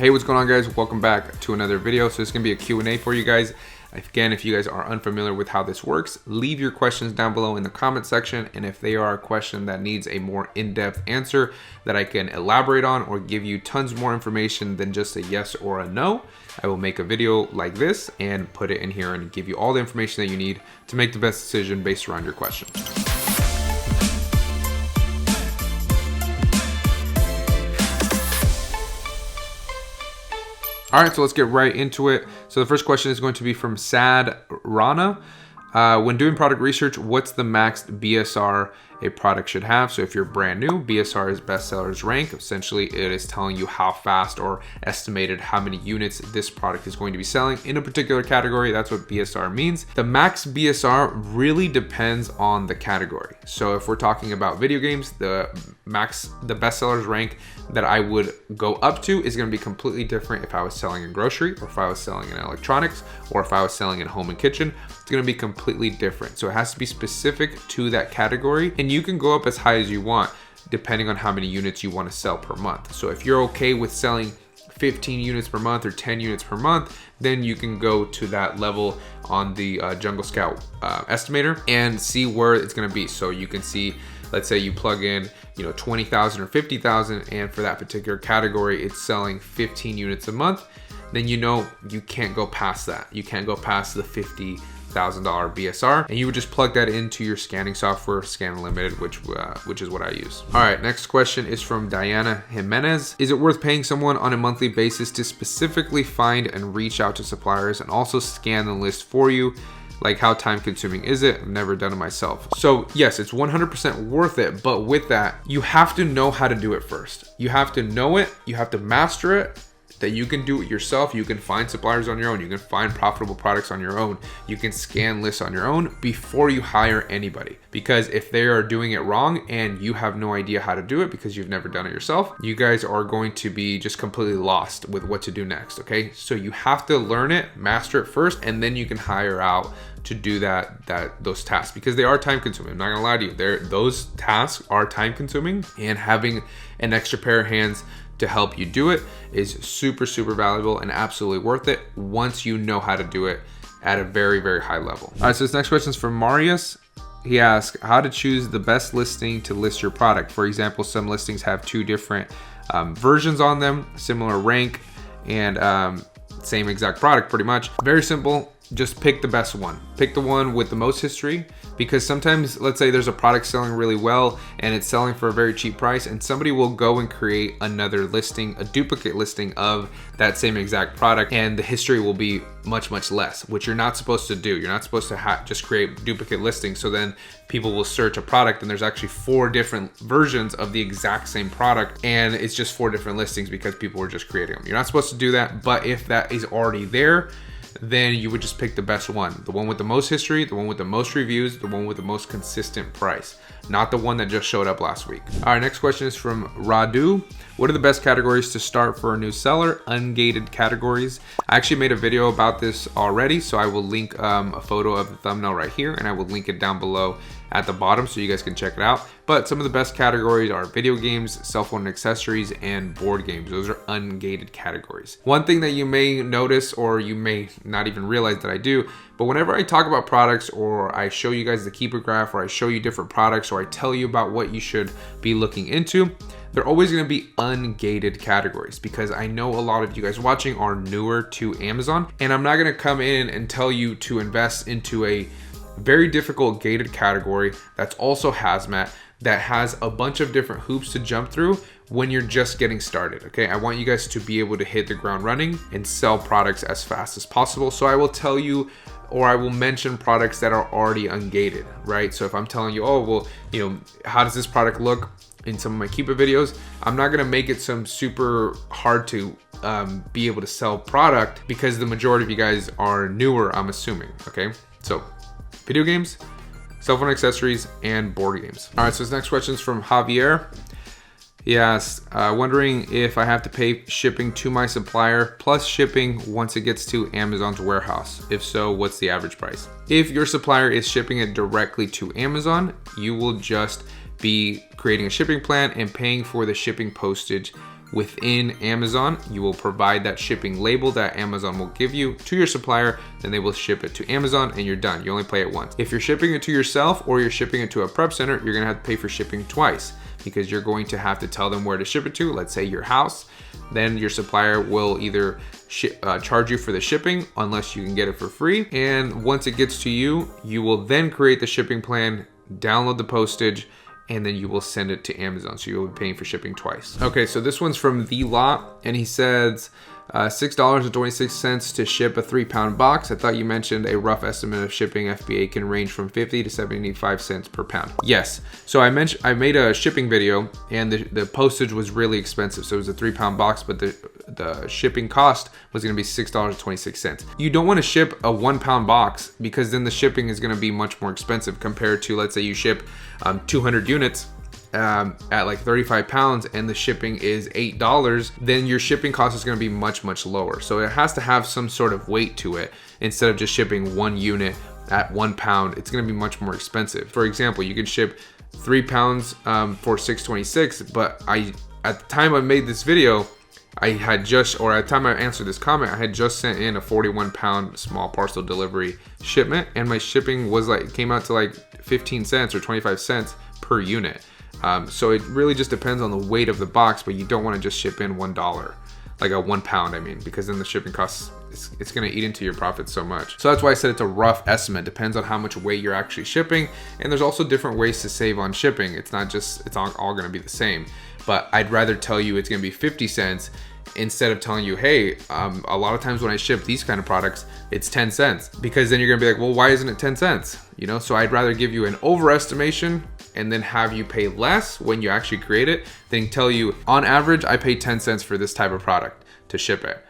Hey, what's going on, guys? Welcome back to another video. So it's gonna be a Q&A for you guys. Again, if you guys are unfamiliar with how this works, leave your questions down below in the comment section. And if they are a question that needs a more in-depth answer that I can elaborate on or give you tons more information than just a yes or a no, I will make a video like this and put it in here and give you all the information that you need to make the best decision based around your question. All right, so let's get right into it. So the first question is going to be from Sad Rana. When doing product research, what's the max BSR a product should have? So if you're brand new, BSR is best sellers rank. Essentially, it is telling you how fast or estimated how many units this product is going to be selling in a particular category. That's what BSR means. The max BSR really depends on the category. So if we're talking about video games, the best sellers rank that I would go up to is going to be completely different if I was selling in grocery, or if I was selling in electronics, or if I was selling in home and kitchen. It's going to be completely different. So it has to be specific to that category, and you can go up as high as you want depending on how many units you want to sell per month. So if you're okay with selling 15 units per month or 10 units per month, then you can go to that level on the Jungle Scout estimator and see where it's going to be. So you can see, let's say you plug in, 20,000 or 50,000, and for that particular category, it's selling 15 units a month. Then you can't go past that. You can't go past the $50,000 BSR, and you would just plug that into your scanning software, ScanUnlimited, which is what I use. All right, next question is from Diana Jimenez. Is it worth paying someone on a monthly basis to specifically find and reach out to suppliers and also scan the list for you? Like, how time consuming is it? I've never done it myself. So yes, it's 100% worth it, but with that, you have to know how to do it first. You have to know it, you have to master it, that you can do it yourself. You can find suppliers on your own. You can find profitable products on your own. You can scan lists on your own before you hire anybody. Because if they are doing it wrong and you have no idea how to do it because you've never done it yourself, you guys are going to be just completely lost with what to do next, okay? So you have to learn it, master it first, and then you can hire out to do those tasks, because they are time consuming. I'm not gonna lie to you, those tasks are time consuming, and having an extra pair of hands to help you do it is super, super valuable and absolutely worth it once you know how to do it at a very, very high level. All right, so this next question is from Marius. He asks how to choose the best listing to list your product. For example, some listings have two different versions on them, similar rank, and same exact product pretty much. Very simple. Just pick the best one. Pick the one with the most history, because sometimes, let's say there's a product selling really well and it's selling for a very cheap price, and somebody will go and create another listing, a duplicate listing of that same exact product, and the history will be much, much less, which you're not supposed to do. You're not supposed to just create duplicate listings. So then people will search a product and there's actually 4 different versions of the exact same product, and it's just 4 different listings because people were just creating them. You're not supposed to do that, but if that is already there, then you would just pick the best one. The one with the most history, the one with the most reviews, the one with the most consistent price, not the one that just showed up last week. All right, next question is from Radu. What are the best categories to start for a new seller? Ungated categories. I actually made a video about this already, so I will link a photo of the thumbnail right here, and I will link it down below at the bottom so you guys can check it out. But some of the best categories are video games, cell phone accessories, and board games. Those are ungated categories. One thing that you may notice, or you may not even realize that I do, but whenever I talk about products, or I show you guys the keeper graph, or I show you different products, or I tell you about what you should be looking into, they're always going to be ungated categories, because I know a lot of you guys watching are newer to Amazon, and I'm not going to come in and tell you to invest into a very difficult gated category that's also hazmat, that has a bunch of different hoops to jump through when you're just getting started, okay? I want you guys to be able to hit the ground running and sell products as fast as possible. So I will tell you, or I will mention products that are already ungated, right? So if I'm telling you, oh, well, how does this product look in some of my keeper videos, I'm not gonna make it some super hard to be able to sell product, because the majority of you guys are newer, I'm assuming, okay? So video games, cell phone accessories, and board games. All right, so this next question is from Javier. He asks, wondering if I have to pay shipping to my supplier plus shipping once it gets to Amazon's warehouse. If so, what's the average price? If your supplier is shipping it directly to Amazon, you will just be creating a shipping plan and paying for the shipping postage within Amazon. You will provide that shipping label that Amazon will give you to your supplier, then they will ship it to Amazon and you're done. You only pay it once. If you're shipping it to yourself or you're shipping it to a prep center, you're gonna have to pay for shipping twice, because you're going to have to tell them where to ship it to. Let's say your house, then your supplier will either charge you for the shipping unless you can get it for free. And once it gets to you, you will then create the shipping plan, download the postage, and then you will send it to Amazon. So you'll be paying for shipping twice. Okay, so this one's from The Lot, and he says, $6.26 to ship a 3-pound box. I thought you mentioned a rough estimate of shipping FBA can range from 50 to 75 cents per pound. Yes, so I made a shipping video, and the postage was really expensive. So it was a 3-pound box, but the shipping cost was gonna be $6.26. You don't wanna ship a 1-pound box, because then the shipping is gonna be much more expensive compared to, let's say you ship 200 units at like 35 pounds and the shipping is $8, then your shipping cost is going to be much lower. So it has to have some sort of weight to it. Instead of just shipping 1 unit at 1 pound, it's going to be much more expensive. For example, you can ship 3 pounds for $6.26, but at the time I made this video, at the time I answered this comment, I had just sent in a 41-pound small parcel delivery shipment, and my shipping was came out to like 15 cents or 25 cents per unit. So it really just depends on the weight of the box, but you don't want to just ship in $1, like a 1 pound, I mean, because then the shipping costs, it's going to eat into your profits so much. So that's why I said it's a rough estimate. Depends on how much weight you're actually shipping. And there's also different ways to save on shipping. It's not all going to be the same, but I'd rather tell you it's going to be 50 cents instead of telling you, hey, a lot of times when I ship these kind of products, it's 10 cents, because then you're gonna be like, well, why isn't it 10 cents? You know, so I'd rather give you an overestimation and then have you pay less when you actually create it than tell you, on average, I pay 10 cents for this type of product to ship it.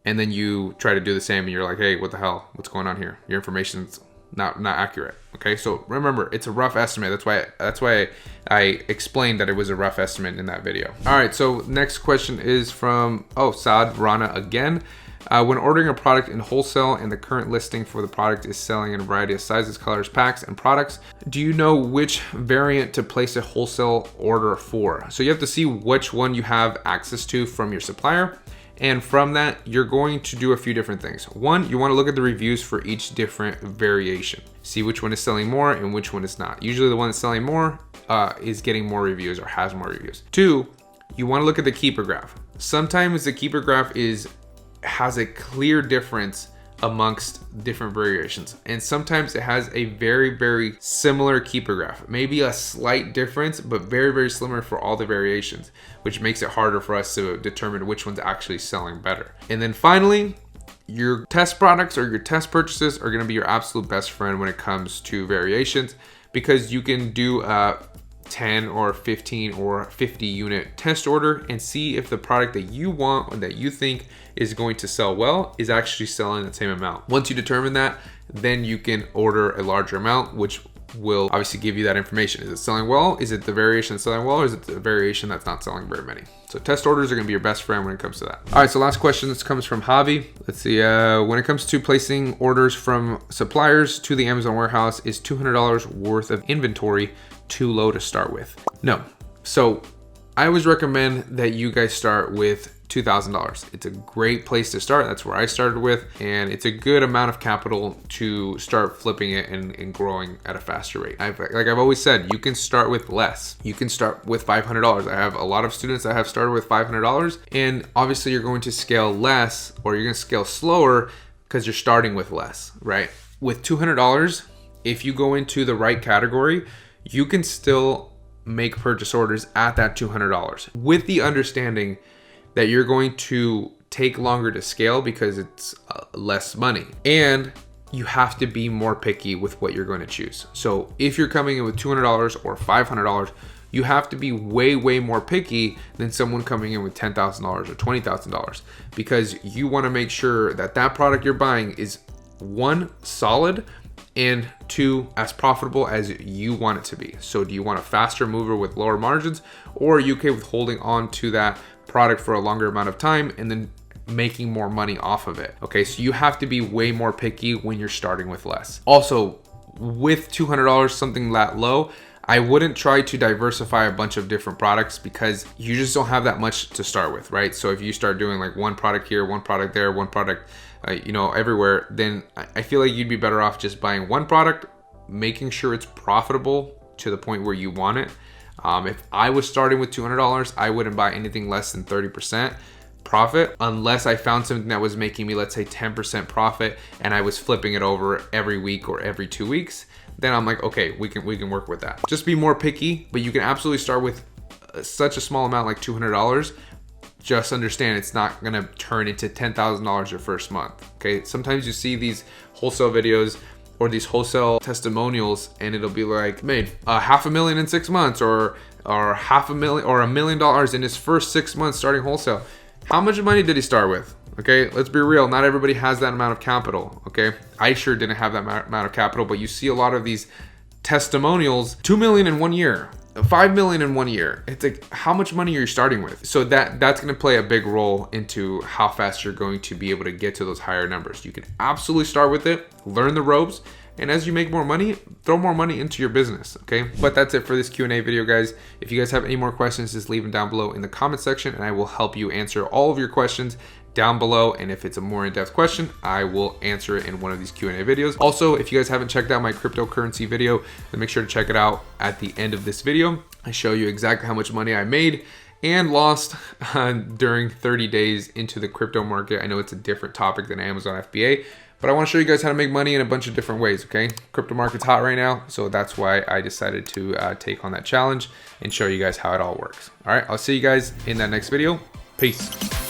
And then you try to do the same and you're like, hey, what the hell? What's going on here? Your information's not accurate. Okay, so remember, it's a rough estimate. That's why I explained that it was a rough estimate in that video. All right, so next question is from Saad Rana again. When ordering a product in wholesale and the current listing for the product is selling in a variety of sizes, colors, packs, and products, do you know which variant to place a wholesale order for? So you have to see which one you have access to from your supplier. And from that, you're going to do a few different things. One, you want to look at the reviews for each different variation. See which one is selling more and which one is not. Usually the one that's selling more is getting more reviews or has more reviews. Two, you want to look at the keeper graph. Sometimes the keeper graph has a clear difference amongst different variations, and sometimes it has a very similar keeper graph, maybe a slight difference, but very similar for all the variations, which makes it harder for us to determine which one's actually selling better. And then finally, your test products or your test purchases are going to be your absolute best friend when it comes to variations, because you can do a 10 or 15 or 50 unit test order and see if the product that you want or that you think is going to sell well is actually selling the same amount. Once you determine that, then you can order a larger amount, which will obviously give you that information. Is it selling well? Is it the variation that's selling well? Or is it the variation that's not selling very many? So test orders are going to be your best friend when it comes to that. All right, so last question, this comes from Javi. Let's see, when it comes to placing orders from suppliers to the Amazon warehouse, is $200 worth of inventory too low to start with? No. So I always recommend that you guys start with $2,000. It's a great place to start. That's where I started with, and it's a good amount of capital to start flipping it and growing at a faster rate. Like I've always said, you can start with less. You can start with $500. I have a lot of students that have started with $500, and obviously you're going to scale less, or you're going to scale slower because you're starting with less, right? With $200, if you go into the right category, you can still make purchase orders at that $200 with the understanding that you're going to take longer to scale because it's less money, and you have to be more picky with what you're going to choose. So if you're coming in with $200 or $500, you have to be way more picky than someone coming in with $10,000 or $20,000, because you want to make sure that that product you're buying is, one, solid, and two, as profitable as you want it to be. So do you want a faster mover with lower margins, or are you okay with holding on to that product for a longer amount of time and then making more money off of it? Okay, so you have to be way more picky when you're starting with less. Also, with $200, something that low, I wouldn't try to diversify a bunch of different products because you just don't have that much to start with, right? So if you start doing like one product here, one product there, one product, you know, everywhere, then I feel like you'd be better off just buying one product, making sure it's profitable to the point where you want it. If I was starting with $200, I wouldn't buy anything less than 30% profit unless I found something that was making me, let's say, 10% profit and I was flipping it over every week or every 2 weeks. Then I'm like, okay, we can work with that. Just be more picky, but you can absolutely start with such a small amount like $200. Just understand it's not gonna turn into $10,000 your first month, okay? Sometimes you see these wholesale videos or these wholesale testimonials and it'll be like, made $500,000 in 6 months or $500,000 or $1 million in his first 6 months starting wholesale. How much money did he start with? Okay, let's be real. Not everybody has that amount of capital, okay? I sure didn't have that amount of capital, but you see a lot of these testimonials, 2 million in 1 year, 5 million in 1 year. It's like, how much money are you starting with? So that's gonna play a big role into how fast you're going to be able to get to those higher numbers. You can absolutely start with it, learn the ropes, and as you make more money, throw more money into your business, okay? But that's it for this Q&A video, guys. If you guys have any more questions, just leave them down below in the comment section and I will help you answer all of your questions down below. And if it's a more in-depth question, I will answer it in one of these Q&A videos. Also, if you guys haven't checked out my cryptocurrency video, then make sure to check it out at the end of this video. I show you exactly how much money I made and lost during 30 days into the crypto market. I know it's a different topic than Amazon FBA, but I want to show you guys how to make money in a bunch of different ways, okay? Crypto market's hot right now, so that's why I decided to take on that challenge and show you guys how it all works. All right, I'll see you guys in that next video. Peace.